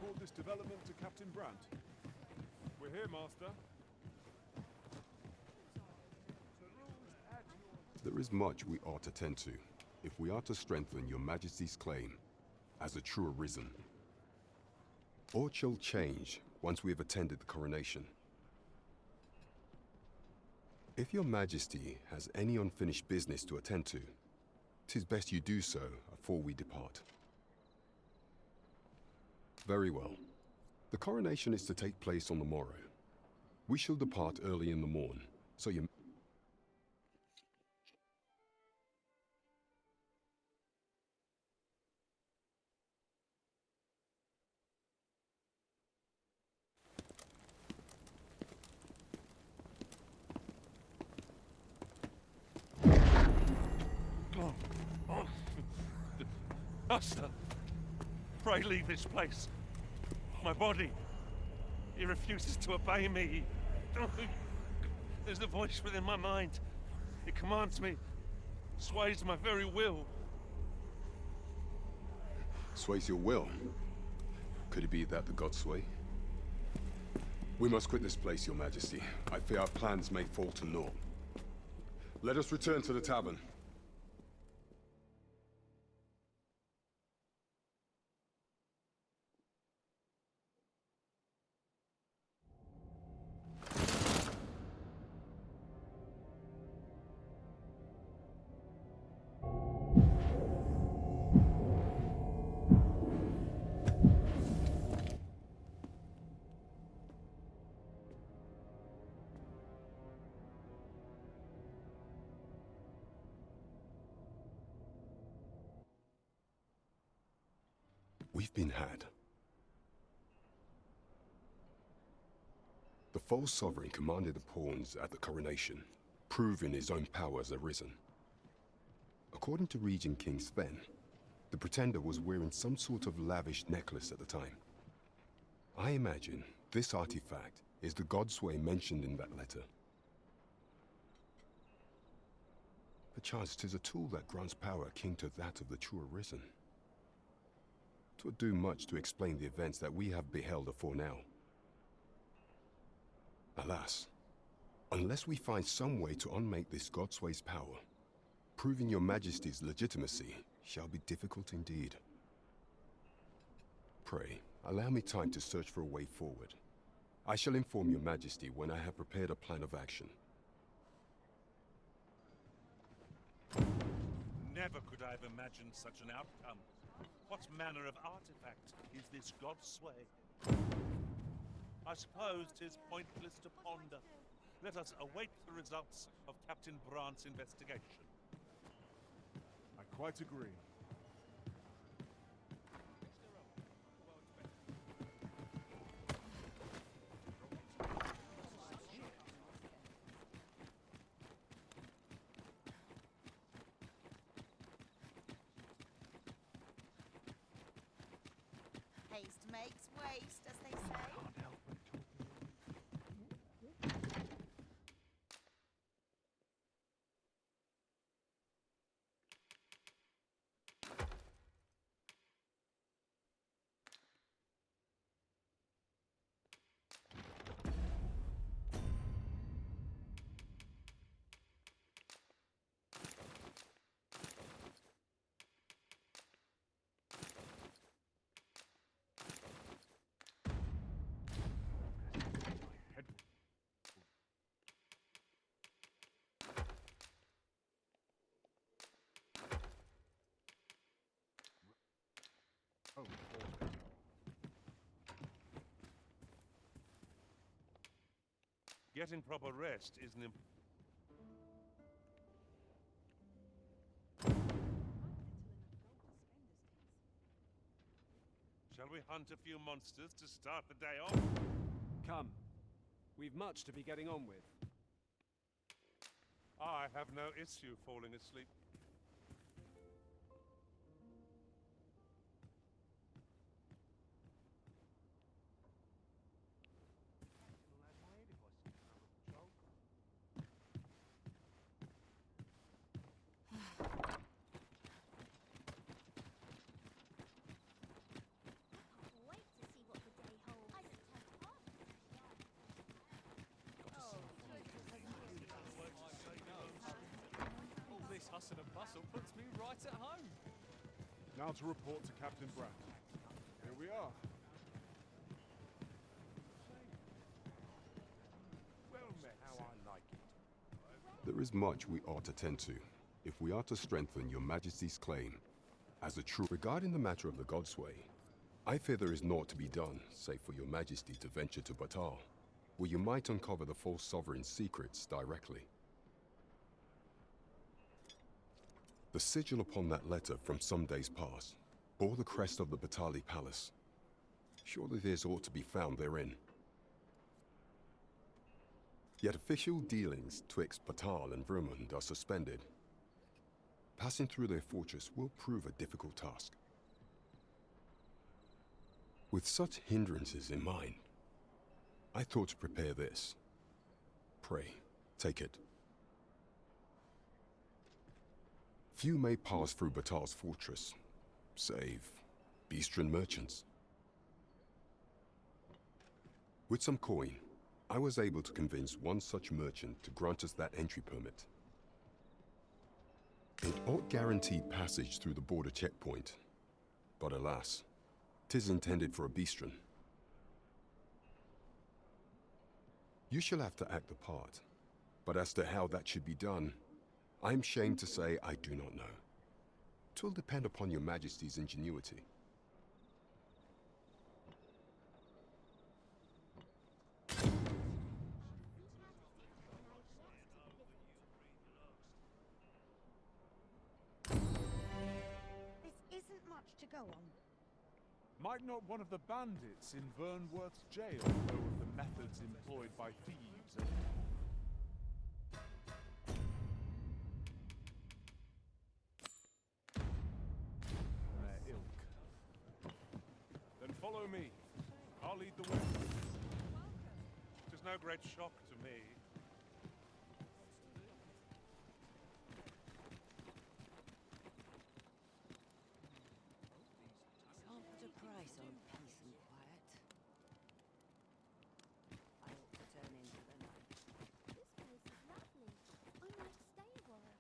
report this development to Captain Brandt. We're here, Master. There is much we ought to tend to, if we are to strengthen your Majesty's claim as a true arisen. Aught shall change once we have attended the coronation. If your Majesty has any unfinished business to attend to, 'tis best you do so afore we depart. Very well. The coronation is to take place on the morrow. We shall depart early in the morn, so you... Master, pray leave this place. My body, he refuses to obey me. There's a voice within my mind. It commands me, sways my very will. Sways your will? Could it be that the gods sway? We must quit this place, your Majesty. I fear our plans may fall to naught. Let us return to the tavern. We've been had. The false sovereign commanded the pawns at the coronation, proving his own power as arisen. According to Regent King Sven, the pretender was wearing some sort of lavish necklace at the time. I imagine this artifact is the godsway mentioned in that letter. Perchance 'tis a tool that grants power akin to that of the true arisen. 'Twould do much to explain the events that we have beheld afore now. Alas, unless we find some way to unmake this godsway's power, proving your Majesty's legitimacy shall be difficult indeed. Pray, allow me time to search for a way forward. I shall inform your Majesty when I have prepared a plan of action. Never could I have imagined such an outcome. What manner of artifact is this godsway? I suppose 'tis pointless to ponder. Let us await the results of Captain Brandt's investigation. I quite agree. Haste makes waste, as they say. Getting proper rest is an Shall we hunt a few monsters to start the day off? Come. We've much to be getting on with. I have no issue falling asleep. Wait to see what and bustle puts me right at home. Now to report to Captain Brandt. Here we are. Well met, how I like it. There is much we ought to tend to, if we are to strengthen your Majesty's claim as a true. Regarding the matter of the Godsway, I fear there is naught to be done, save for your Majesty to venture to Battahl, where you might uncover the false sovereign's secrets directly. The sigil upon that letter from some days past bore the crest of the Battahl Palace. Surely this ought to be found therein. Yet official dealings twixt Battahl and Vermund are suspended. Passing through their fortress will prove a difficult task. With such hindrances in mind, I thought to prepare this. Pray, take it. Few may pass through Battahl's fortress, save Beastren merchants. With some coin, I was able to convince one such merchant to grant us that entry permit. It ought guaranteed passage through the border checkpoint, but alas, 'tis intended for a Beastren. You shall have to act the part, but as to how that should be done, I'm shamed to say I do not know. 'Twill depend upon your Majesty's ingenuity. This isn't much to go on. Might not one of the bandits in Vernworth's jail know of the methods employed by thieves and... their ilk? Then follow me. I'll lead the way. It's no great shock to me. Can't put a price on peace and quiet. I ought to turn into the night. This place is lovely. I might stay a while.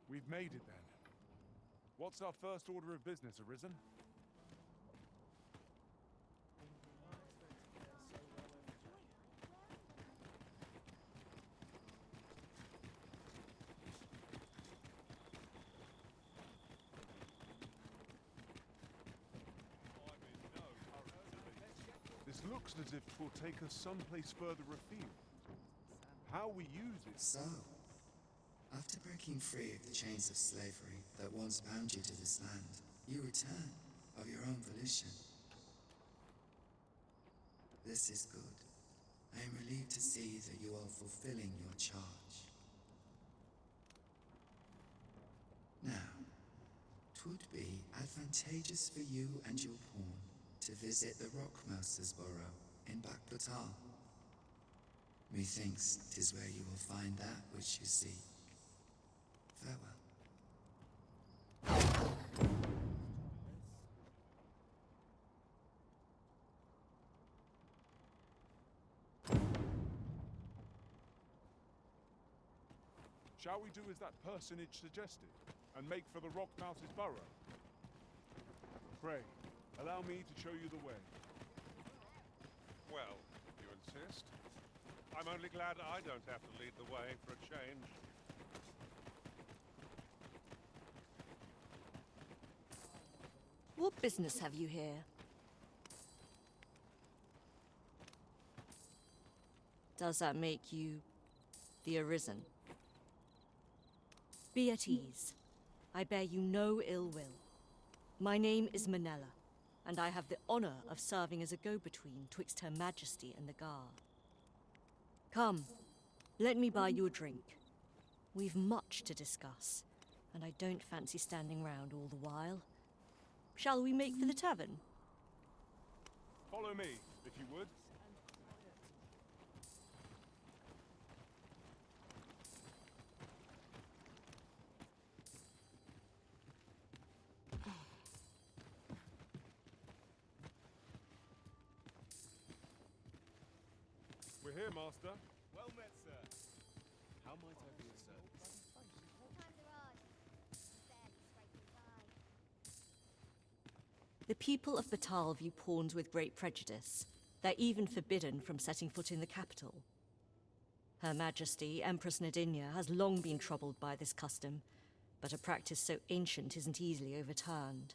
We've made it then. What's our first order of business, Arisen? This looks as if it will take us someplace further afield. How we use it... So, after breaking free of the chains of slavery that once bound you to this land, you return of your own volition. This is good. I am relieved to see that you are fulfilling your charge. Now, 'twould be advantageous for you and your pawn to visit the Rockmouser's burrow in Battahl. Methinks 'tis where you will find that which you seek. Farewell. Shall we do as that personage suggested, and make for the Rockmouse's burrow? Pray, allow me to show you the way. Well, if you insist. I'm only glad I don't have to lead the way for a change. What business have you here? Does that make you the Arisen? Be at ease. I bear you no ill will. My name is Manella, and I have the honor of serving as a go-between twixt Her Majesty and the Guard. Come, let me buy you a drink. We've much to discuss, and I don't fancy standing round all the while. Shall we make for the tavern? Follow me, if you would. We're here, Master. Well met, sir. How might I be of service? Times are hard. Barely scraping by. The people of Battahl view pawns with great prejudice. They're even forbidden from setting foot in the capital. Her Majesty, Empress Nadinia, has long been troubled by this custom, but a practice so ancient isn't easily overturned.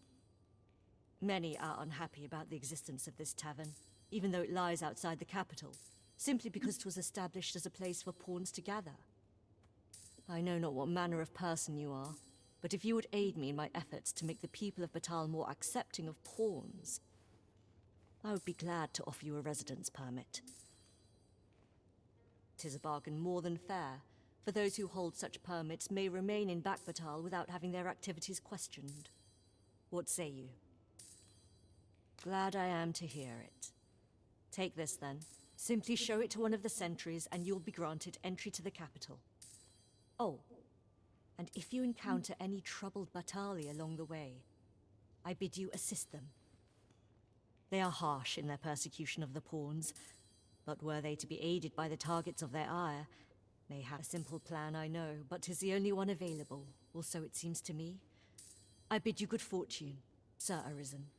Many are unhappy about the existence of this tavern, even though it lies outside the capital, simply because it was established as a place for pawns to gather. I know not what manner of person you are, but if you would aid me in my efforts to make the people of Battahl more accepting of pawns, I would be glad to offer you a residence permit. 'Tis a bargain more than fair, for those who hold such permits may remain in Battahl without having their activities questioned. What say you? Glad I am to hear it. Take this then. Simply show it to one of the sentries and you'll be granted entry to the capital. Oh, and if you encounter any troubled Battahli along the way, I bid you assist them. They are harsh in their persecution of the pawns, but were they to be aided by the targets of their ire, they have a simple plan, I know, but 'tis the only one available, or so it seems to me. I bid you good fortune, Sir Arisen.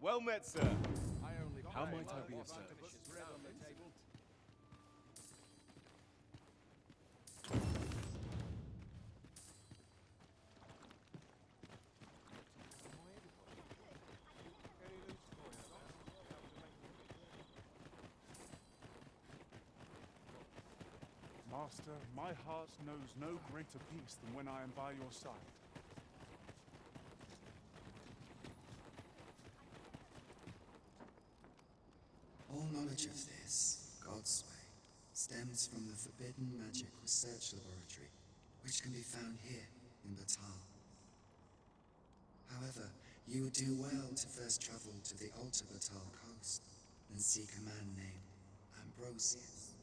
Well met, sir. How might I be of service? Master, my heart knows no greater peace than when I am by your side. All knowledge of this, God's way, stems from the forbidden magic research laboratory, which can be found here in Battahl. However, you would do well to first travel to the Alta Battahl coast and seek a man named Ambrosius.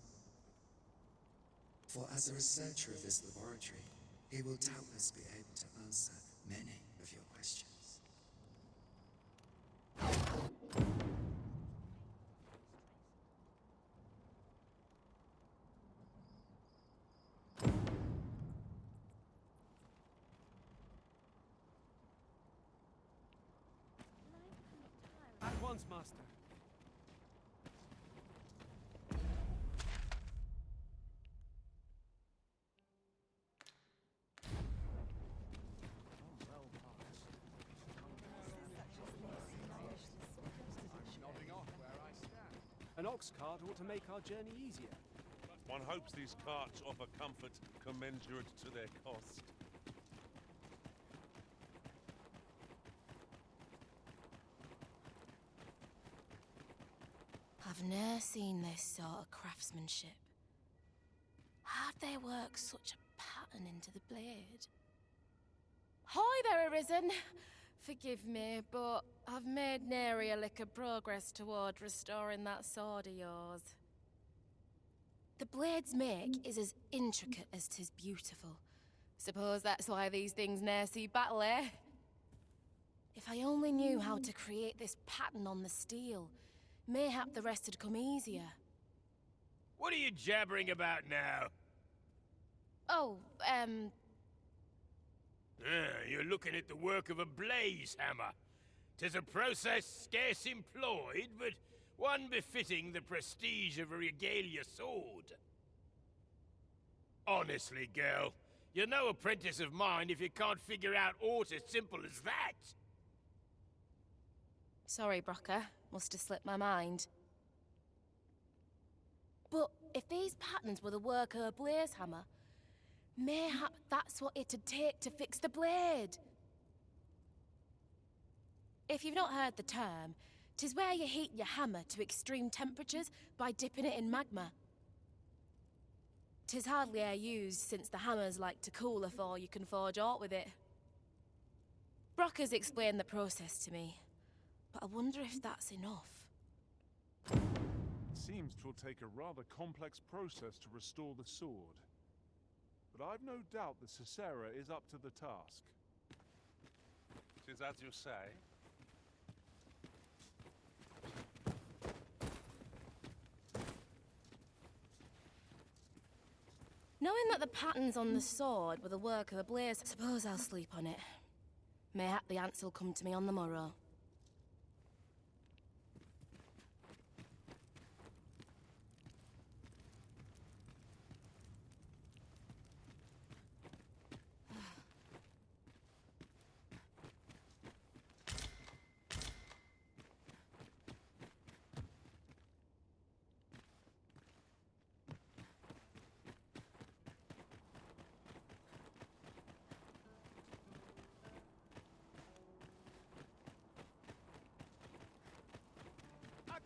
For as a researcher of this laboratory, he will doubtless be able to answer many of your questions. At once, master. An ox cart ought to make our journey easier. One hopes these carts offer comfort commensurate to their cost. I've ne'er seen this sort of craftsmanship. How'd they work such a pattern into the blade? Hi there, Arisen. Forgive me, but I've made nary a lick of progress toward restoring that sword of yours. The blade's make is as intricate as 'tis beautiful. Suppose that's why these things ne'er see battle, eh? If I only knew how to create this pattern on the steel, mayhap the rest had come easier. What are you jabbering about now? Oh, You're looking at the work of a blaze hammer. 'Tis a process scarce employed, but one befitting the prestige of a regalia sword. Honestly, girl, you're no apprentice of mine if you can't figure out aught as simple as that. sorry, Brocker. Must have slipped my mind. But if these patterns were the work of a blaze hammer, mayhap that's what it'd take to fix the blade. If you've not heard the term, 'tis where you heat your hammer to extreme temperatures by dipping it in magma. 'Tis hardly e'er used since the hammers like to cool afore you can forge aught with it. Brocker's explained the process to me, but I wonder if that's enough. seems 'twill take a rather complex process to restore the sword. But I've no doubt that Cicera is up to the task. 'Tis as you say. Knowing that the patterns on the sword were the work of a blaze, suppose I'll sleep on it. Mayhap the answer'll come to me on the morrow.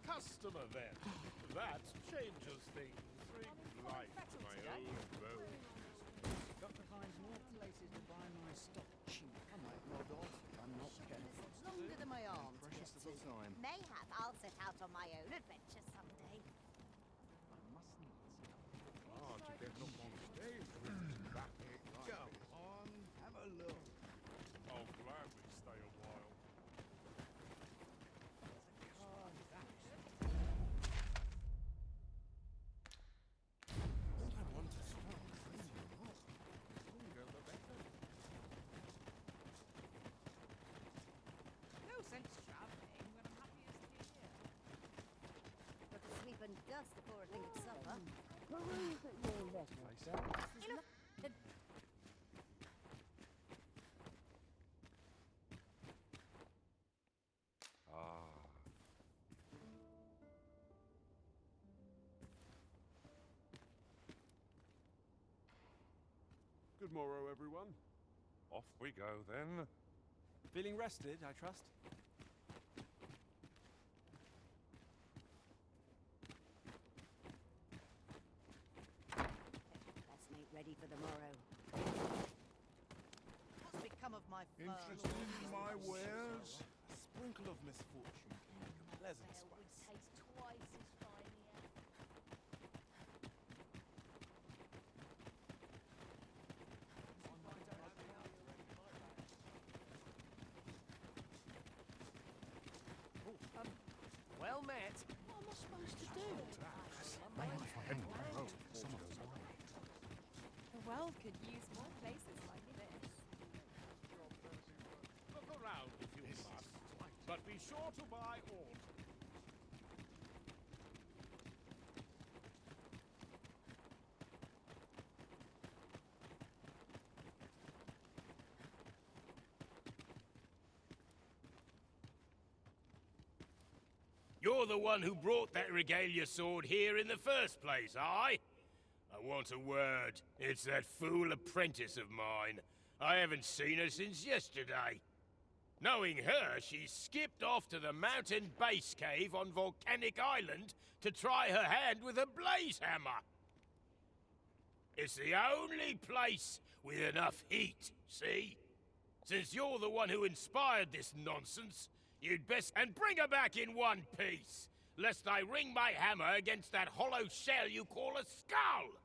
Customer then. That changes things. Light my own bones. Got to find more places to buy my stock cheap. I might log off if I'm not careful. Longer than my arm to Precious get to. little time. Mayhap I'll set out on my own adventure someday. I must needs. Ah, to get up on stage. Back it. Come on, have a look. I'll gladly stay a while. All I want is strong. No sense travelling when I'm happiest here. But to sleep and dust before I think of supper. Ah. Good morrow, everyone. Off we go then. Feeling rested, I trust? Let's make ready for the morrow. What's become of my fur? Interested in my wares? A sprinkle of misfortune can make a pleasant They would spice. taste twice as fine here. Well met. What am I supposed to do? The world could use more places like this. Look around if you must. But be sure to buy all. You're the one who brought that regalia sword here in the first place, aye? I want a word. It's that fool apprentice of mine. I haven't seen her since yesterday. Knowing her, she skipped off to the mountain base cave on Volcanic Island to try her hand with a blaze hammer. It's the only place with enough heat, see? Since you're the one who inspired this nonsense, you'd best and bring her back in one piece, lest I ring my hammer against that hollow shell you call a skull.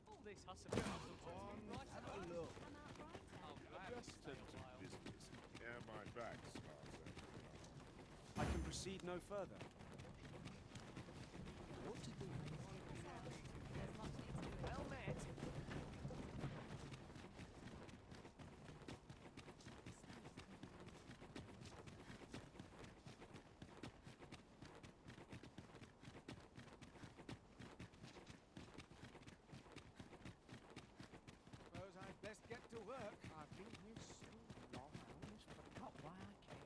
All this hustle and bustle right Have a look. Just tend to business. Yeah, my back starts. I can proceed no further. What to do? Well met. Suppose I'd best get to work. I've been here so long, I almost forgot why I came.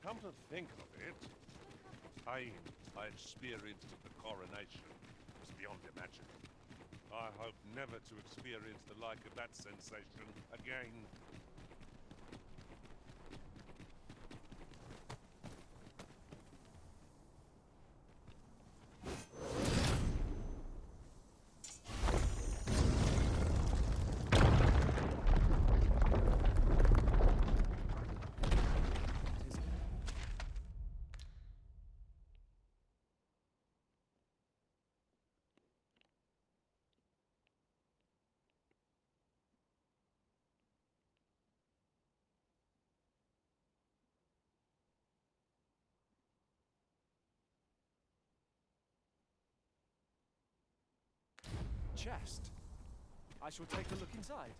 Come to think of it, pain I experienced at the coronation was beyond imagining. I hope never to experience the like of that sensation again. Chest. I shall take a look inside.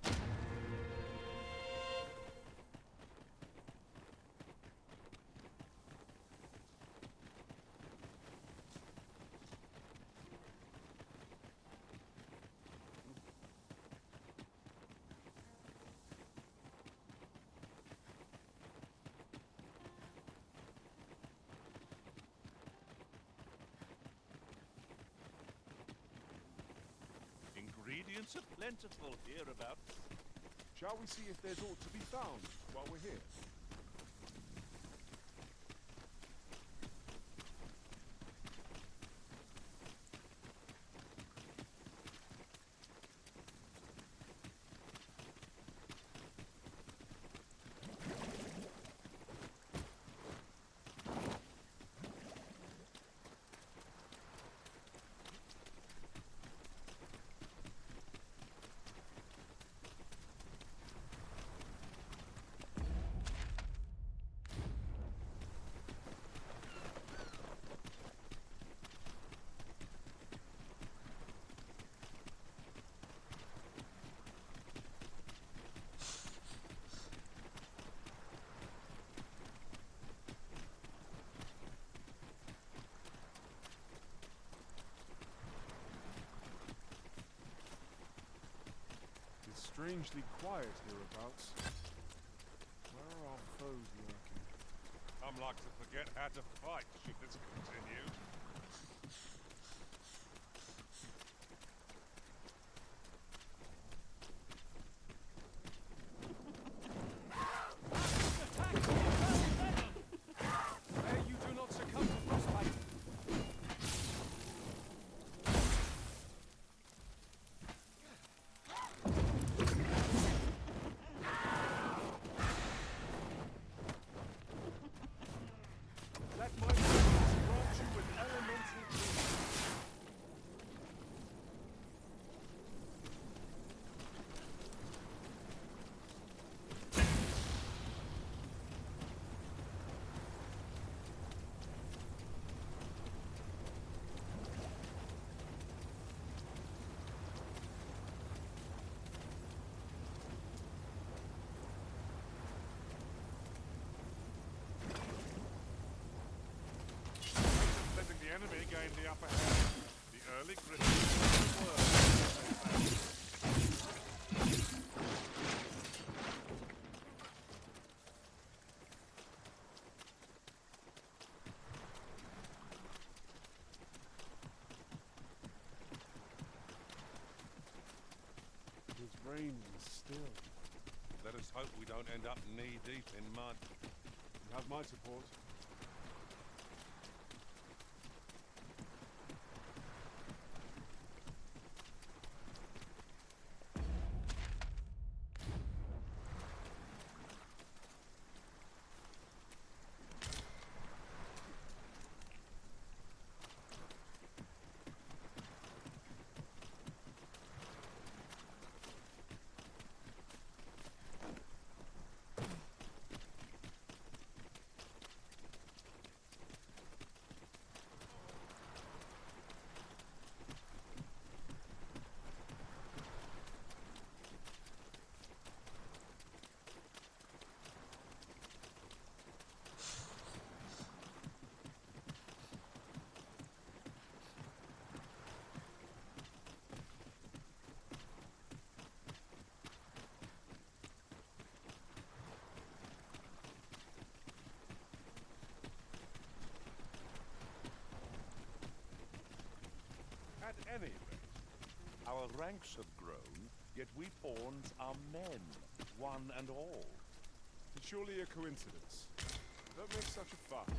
Ingredients are plentiful hereabouts. Shall we see if there's aught to be found while we're here? Strangely quiet hereabouts. Where are our foes lurking? I'm like to forget how to fight should this continue. Where you do not succumb to frostbite. Let my presence grant you with elemental peace. Letting the enemy gain the upper hand. The early Christians were. It is raining still. Let us hope we don't end up knee-deep in mud. You have my support. Anyway, our ranks have grown, yet we pawns are men, one and all. It's surely a coincidence. Don't make such a fuss.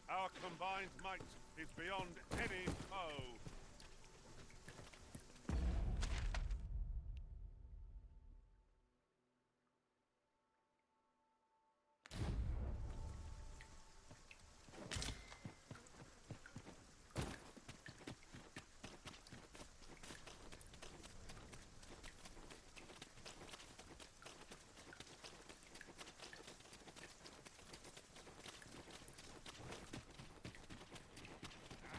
Our combined might is beyond any foe.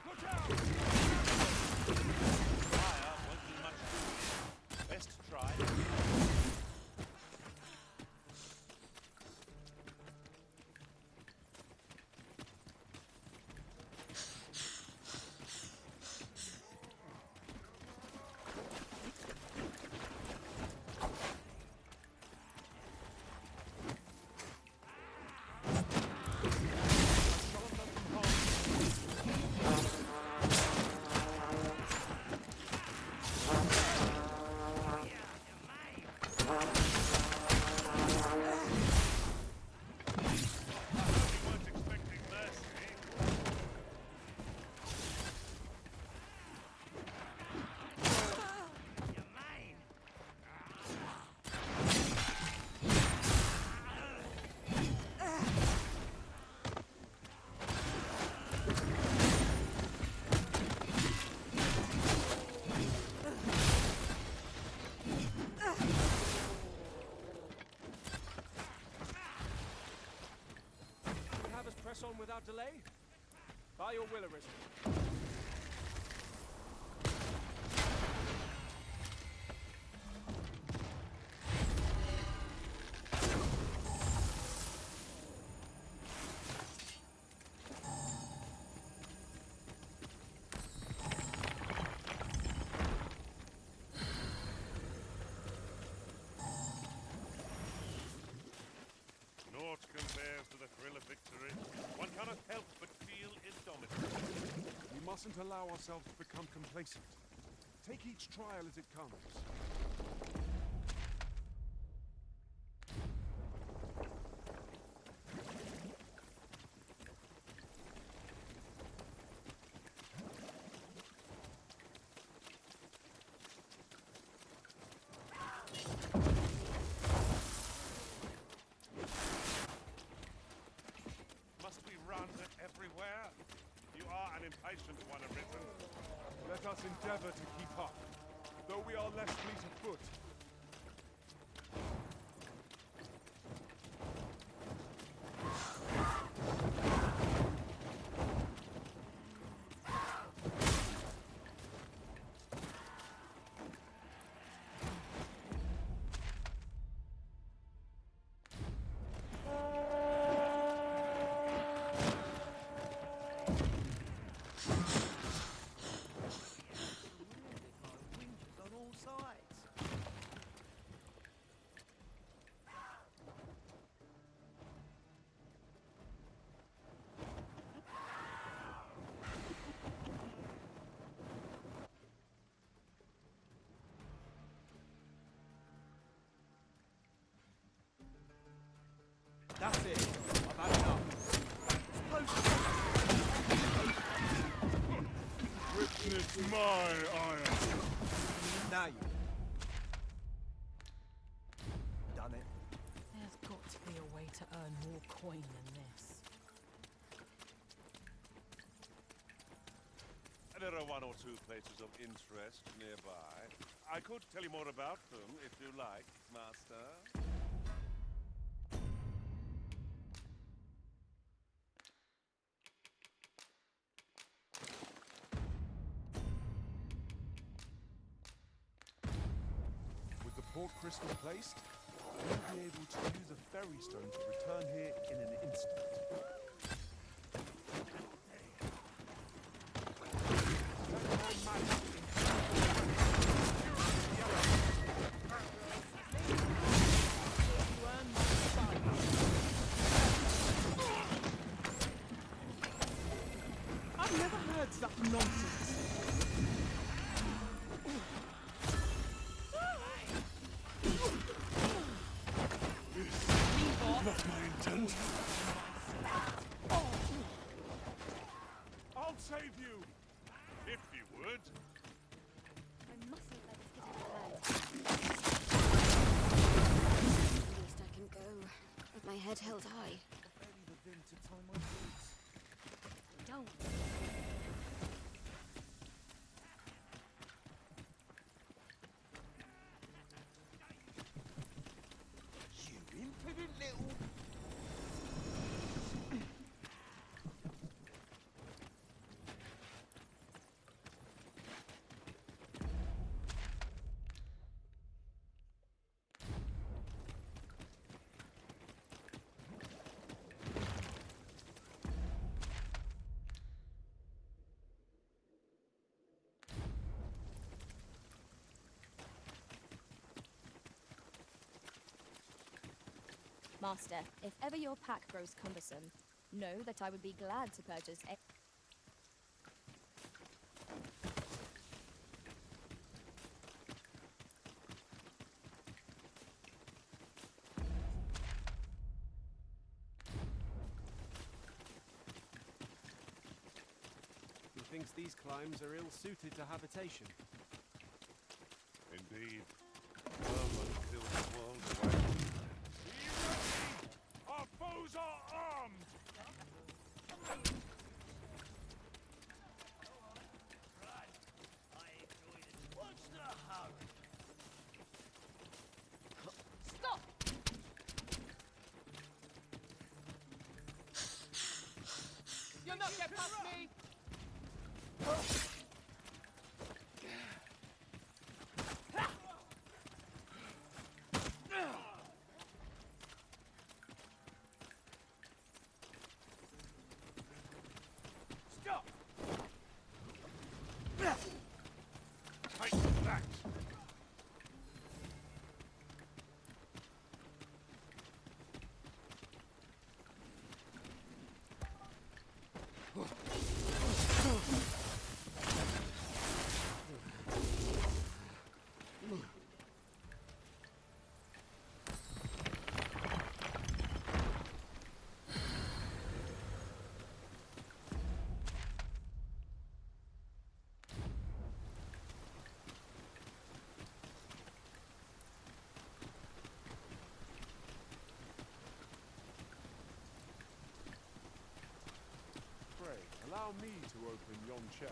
Look out! without delay? By your will, Arisen. Naught compares to the thrill of victory. One cannot help but feel indomitable. We mustn't allow ourselves to become complacent. Take each trial as it comes. Must we run everywhere? You are an impatient one, Arisen. Let us endeavor to keep up, though we are less fleet of foot. On all sides. That's it. I've had enough. Witness my ire. Now you. Done it. There's got to be a way to earn more coin than this. There are one or two places of interest nearby. I could tell you more about them if you like, Master. With the port crystal placed, we'll be able to use a ferry stone to return here in an instant. I've never heard such nonsense. Not my intent. I'll save you! If you would. I mustn't let this get out of hand. At least I can go with my head held high. I've barely the vim to tie my boots. Don't. You impudent little... Master, if ever your pack grows cumbersome, know that I would be glad to purchase a... He thinks these climbs are ill-suited to habitation. Indeed. Vermin fill the world away. Be ready! Our foes are armed! Stop! allow me to open yon chest.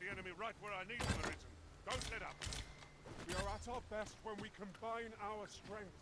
The enemy right where I need them, Arisen. Don't let up. We are at our best when we combine our strength.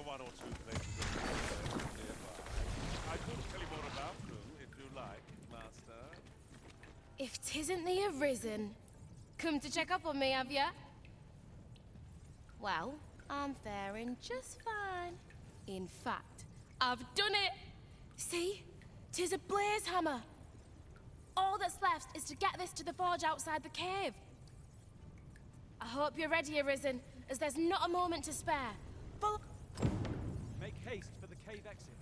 One or two places nearby. I could tell you more about them if you like, Master. If 'tisn't the Arisen, come to check up on me, have ya? Well, I'm faring just fine. In fact, I've done it! See? 'Tis a blaze hammer. All that's left is to get this to the forge outside the cave. I hope you're ready, Arisen, as there's not a moment to spare. Make haste for the cave exit.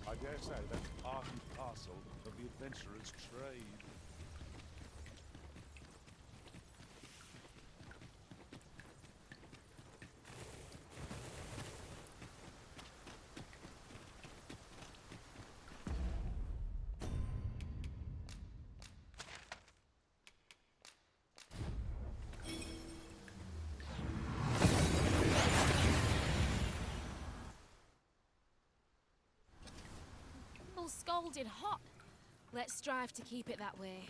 I dare say that's part and parcel of the adventurer's trade. Scalding hot. Let's strive to keep it that way.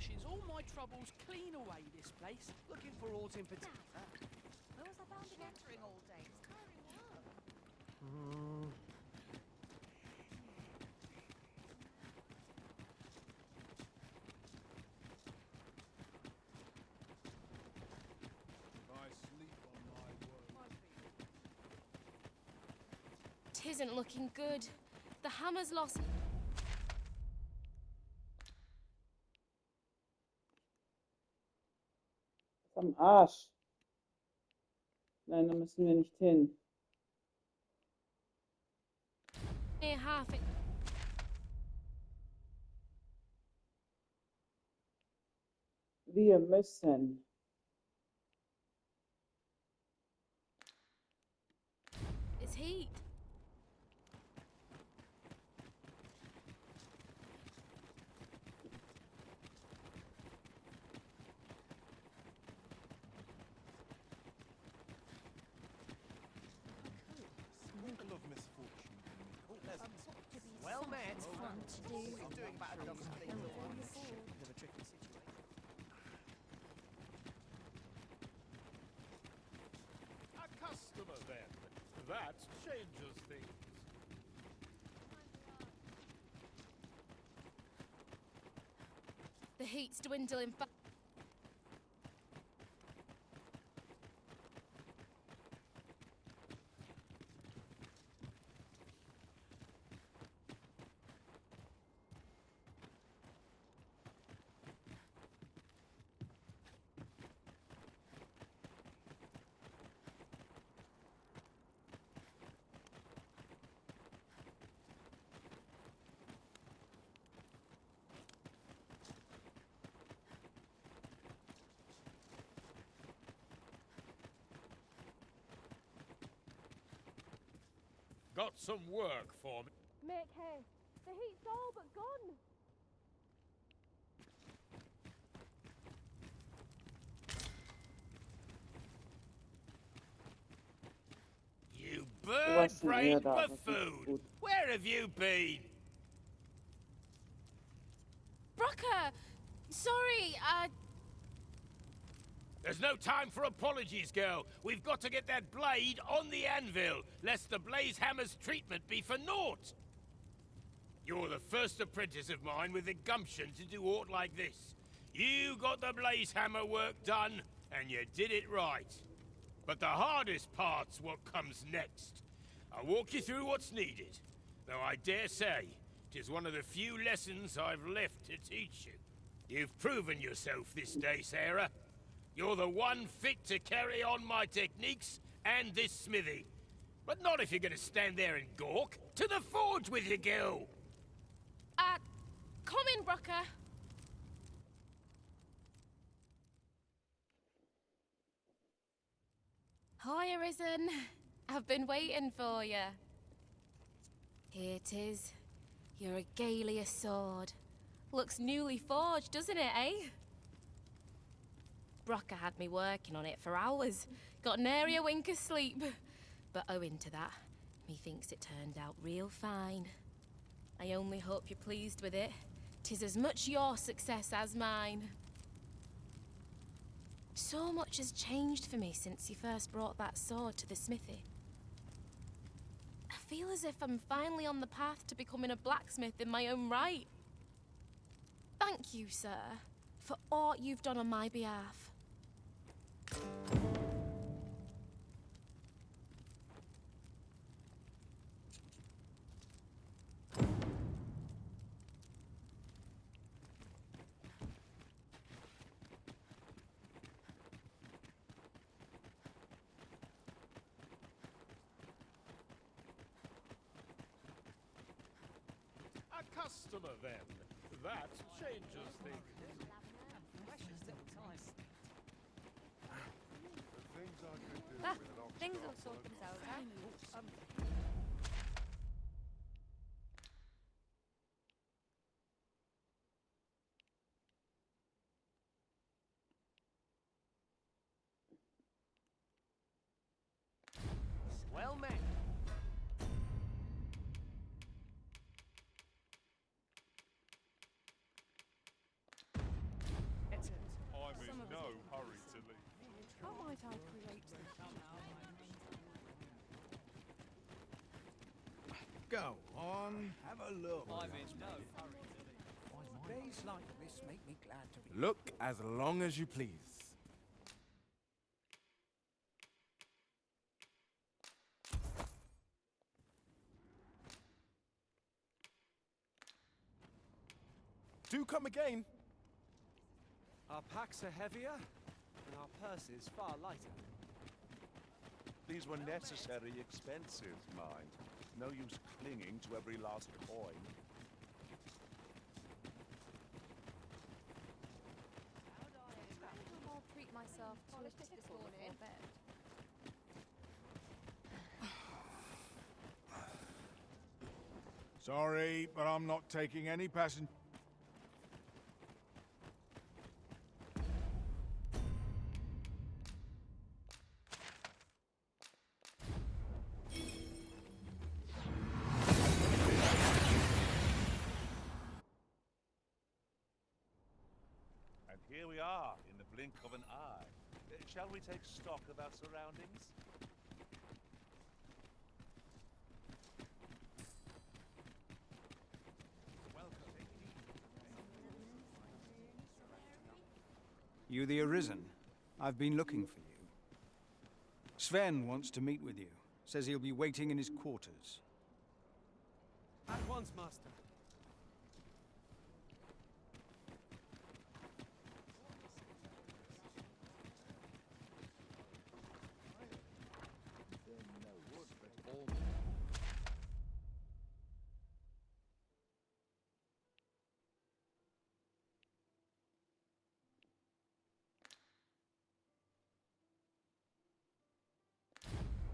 washes all my troubles clean away this place. Looking for aught in particular? Where was I found entering all day? It's tiring work. If I sleep on my word. Tisn't looking good. The hammer's lost. Am Arsch. Nein, da müssen wir nicht hin. Near half it. Wir müssen. It's heat. Sprinkle of misfortune. Well met. Fun to do. Doing about a dozen things at once. bored. Bit of a tricky situation. A customer, then. That changes things. The heat's dwindling fast. Got some work for me. Make haste. The heat's all but gone. You Was denn ihr bird-brained da? Das ist buffoon! gut. Where have you been? Brocker! Sorry, There's no time for apologies, girl. We've got to get that blade on the anvil, lest the blaze hammer's treatment be for naught. You're the first apprentice of mine with the gumption to do aught like this. You got the blaze hammer work done, and you did it right. But the hardest part's what comes next. I'll walk you through what's needed, though I dare say 'tis one of the few lessons I've left to teach you. You've proven yourself this day, Sarah. You're the one fit to carry on my techniques and this smithy. But not if you're gonna stand there and gawk. To the forge with you, girl! come in, Brocker. Hi, Arisen. I've been waiting for you. Here it is. Your regalia sword. Looks newly forged, doesn't it, eh? Brocker had me working on it for hours. Got nary a wink of sleep. But owing to that, methinks it turned out real fine. I only hope you're pleased with it. 'Tis as much your success as mine. So much has changed for me since you first brought that sword to the smithy. I feel as if I'm finally on the path to becoming a blacksmith in my own right. Thank you, sir, for all you've done on my behalf. A customer, then. That changes things. Precious little time. The things I could do Ah, with an ox things cart will sort alone. themselves out. Well met. might I create the Go on, have a look. I'm in no hurry. Days like this make me glad to be. Look as long as you please. Do come again. Our packs are heavier, and our purses far lighter. These were necessary expenses, mind. No use clinging to every last coin. I'll treat myself to a tickle before bed. Sorry, but I'm not taking any passenger. And here we are, in the blink of an eye. Shall we take stock of our surroundings? You the Arisen? I've been looking for you. Sven wants to meet with you. Says he'll be waiting in his quarters. At once, Master.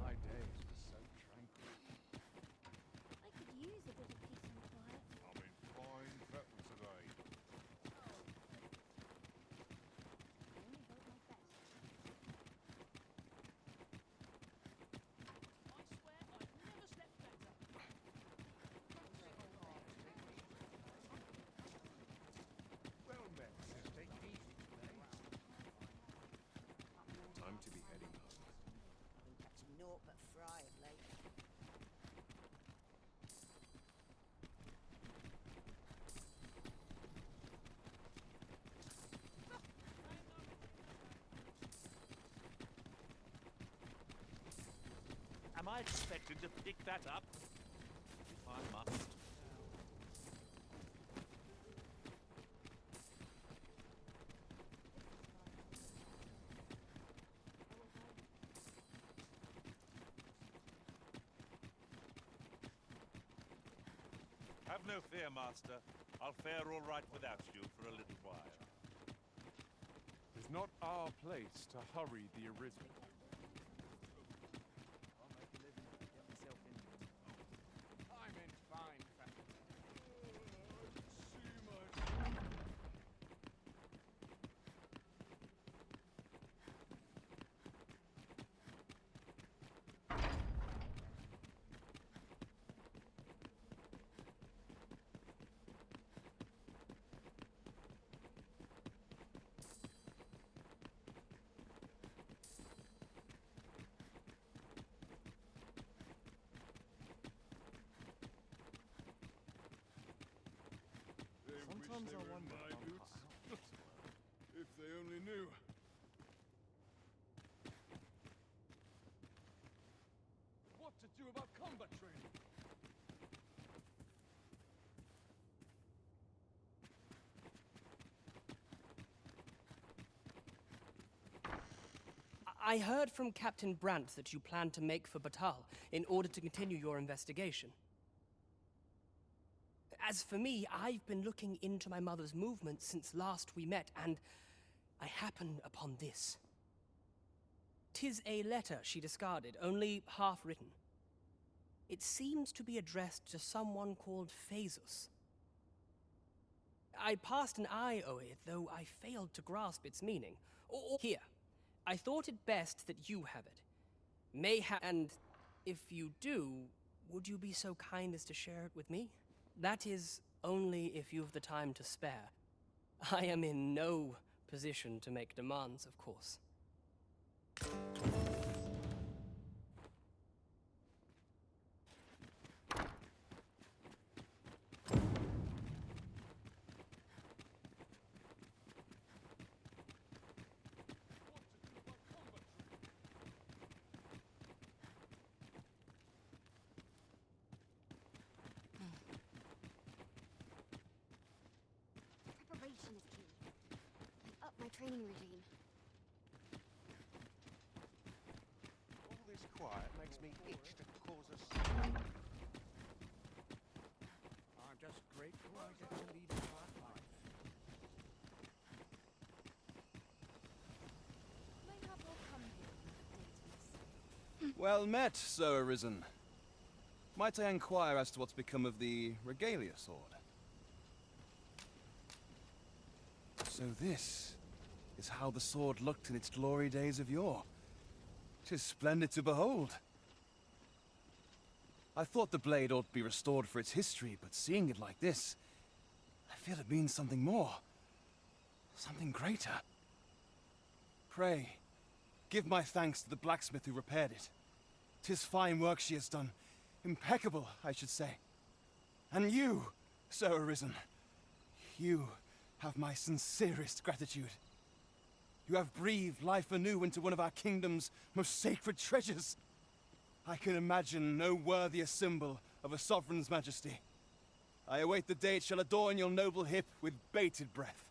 My days were so tranquil. I could use a bit of peace and quiet. I'm in fine fettle today. I only hope my best. I swear I've never slept better. Well met, sister. Take it easy today. Time to be heading home. Been catching naught but fry of late. Am I expected to pick that up? If I must. Have no fear, Master. I'll fare all right without you for a little while. It's not our place to hurry the Arisen. I'm in fine fettle. Sometimes I wonder my boots. If they only knew. What to do about combat training? I heard from Captain Brandt that you plan to make for Battahl in order to continue your investigation. As for me, I've been looking into my mother's movements since last we met, and I happened upon this. 'Tis a letter she discarded, only half written. It seems to be addressed to someone called Phaesus. I passed an eye o'er it, though I failed to grasp its meaning. Here, I thought it best that you have it. And if you do, would you be so kind as to share it with me? That is, only if you've the time to spare. I am in no position to make demands, of course. Preparation is key. I up my training regime. All this quiet makes me itch to cause a I'm just grateful I get to lead a quiet life. Mayhap I'll come here and update us. Well met, so arisen. Might I inquire as to what's become of the regalia sword? So this is how the sword looked in its glory days of yore. 'Tis splendid to behold. I thought the blade ought to be restored for its history, but seeing it like this, I feel it means something more. Something greater. Pray, give my thanks to the blacksmith who repaired it. 'Tis fine work she has done. Impeccable, I should say. And you, so arisen. You have my sincerest gratitude. You have breathed life anew into one of our kingdom's most sacred treasures. I can imagine no worthier symbol of a sovereign's majesty. I await the day it shall adorn your noble hip with bated breath.